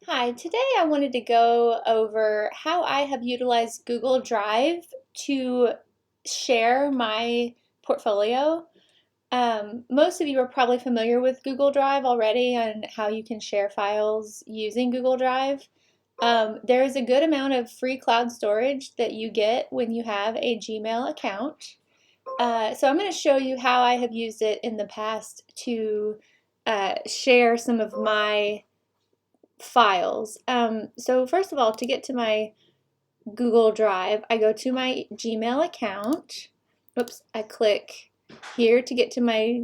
Hi, today I wanted to go over how I have utilized Google Drive to share my portfolio. Most of you are probably familiar with Google Drive already and how you can share files using Google Drive. There is a good amount of free cloud storage that you get when you have a Gmail account. So I'm going to show you how I have used it in the past to share some of my files. So first of all, to get to my Google Drive, I go to my Gmail account. Oops, I click here to get to my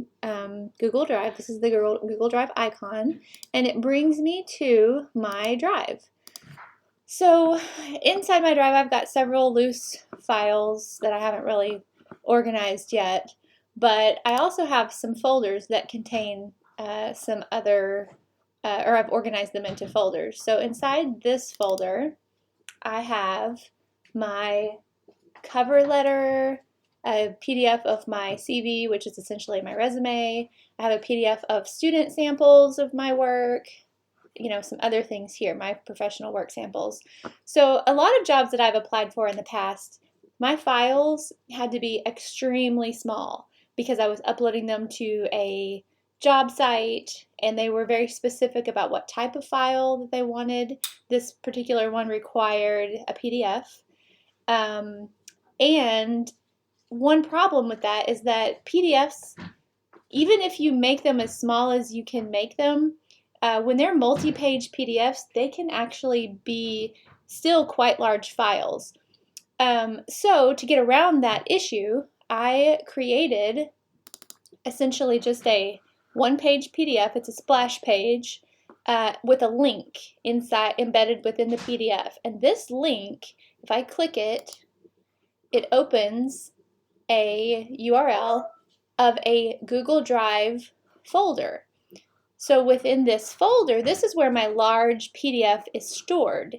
Google Drive. This is the Google Drive icon, and it brings me to my drive. So inside my drive, I've got several loose files that I haven't really organized yet, but I also have some folders that contain some other or I've organized them into folders. So inside this folder, I have my cover letter, a PDF of my CV, which is essentially my resume. I have a PDF of student samples of my work, some other things here, my professional work samples. So a lot of jobs that I've applied for in the past, my files had to be extremely small because I was uploading them to a job site and they were very specific about what type of file that they wanted. This particular one required a PDF. And one problem with that is that PDFs, even if you make them as small as you can make them, when they're multi-page PDFs, they can actually be still quite large files. So to get around that issue, I created essentially just a one-page PDF. It's a splash page with a link inside embedded within the PDF. And this link, if I click it, it opens a URL of a Google Drive folder. So within this folder, this is where my large PDF is stored,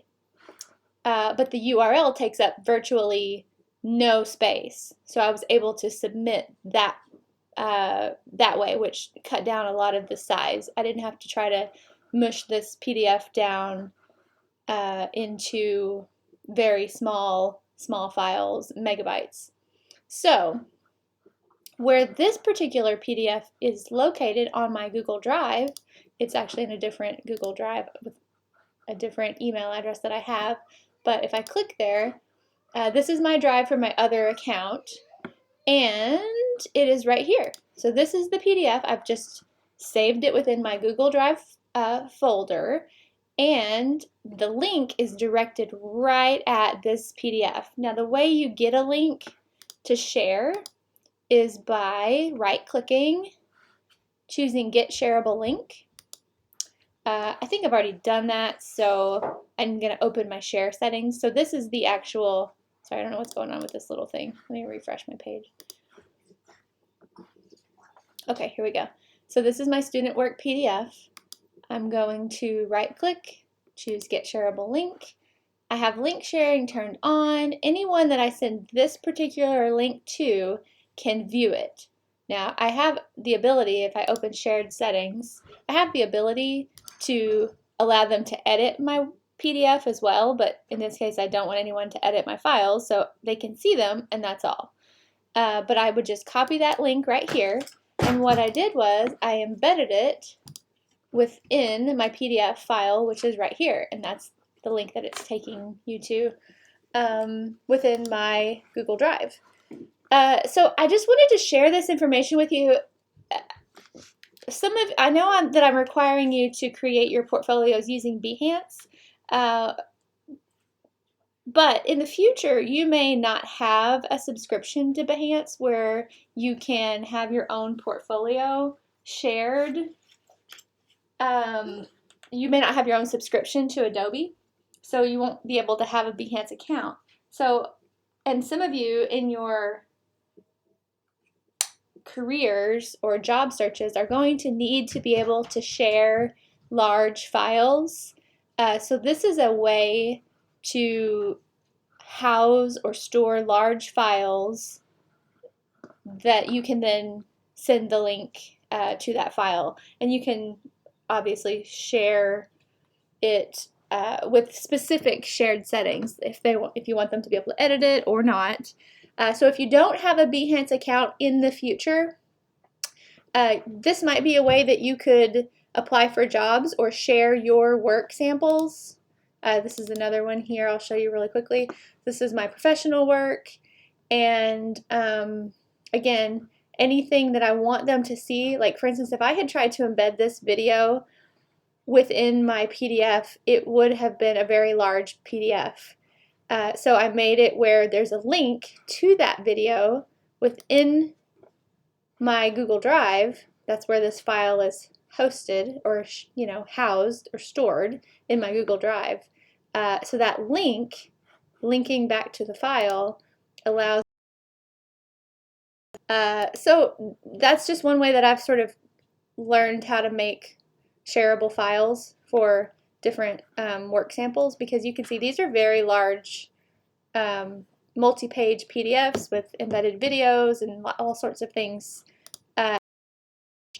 but the URL takes up virtually no space. So I was able to submit that that way, which cut down a lot of the size. I didn't have to try to mush this PDF down into very small files, megabytes. So where this particular PDF is located on my Google Drive, it's actually in a different Google Drive with a different email address that I have. But if I click there, this is my drive for my other account, and it is right here. So this is the PDF. I've just saved it within my Google Drive folder, and the link is directed right at this PDF. Now the way you get a link to share is by right-clicking, choosing Get Shareable Link. I think I've already done that, so I'm going to open my share settings. So this is the actual, sorry, I don't know what's going on with this little thing. Let me refresh my page. Okay, here we go. So this is my student work PDF. I'm going to right-click, choose Get Shareable Link. I have link sharing turned on. Anyone that I send this particular link to can view it. Now, I have the ability, if I open shared settings, I have the ability to allow them to edit my PDF as well, but in this case, I don't want anyone to edit my files, so they can see them, and that's all. But I would just copy that link right here, and what I did was I embedded it within my PDF file, which is right here, and that's the link that it's taking you to within my Google Drive. So I just wanted to share this information with you. I know that I'm requiring you to create your portfolios using Behance, but in the future you may not have a subscription to Behance where you can have your own portfolio shared. You may not have your own subscription to Adobe, so you won't be able to have a Behance account. So, and some of you in your careers or job searches are going to need to be able to share large files. So this is a way to house or store large files that you can then send the link to that file. And you can obviously share it with specific shared settings if you want them to be able to edit it or not. So if you don't have a Behance account in the future, this might be a way that you could apply for jobs or share your work samples. This is another one here I'll show you really quickly. This is my professional work, and again, anything that I want them to see, like for instance, if I had tried to embed this video within my PDF, it would have been a very large PDF. So I made it where there's a link to that video within my Google Drive. That's where this file is hosted, or housed or stored in my Google Drive. So that linking back to the file allows. So that's just one way that I've sort of learned how to make shareable files for different work samples, because you can see these are very large multi-page PDFs with embedded videos and all sorts of things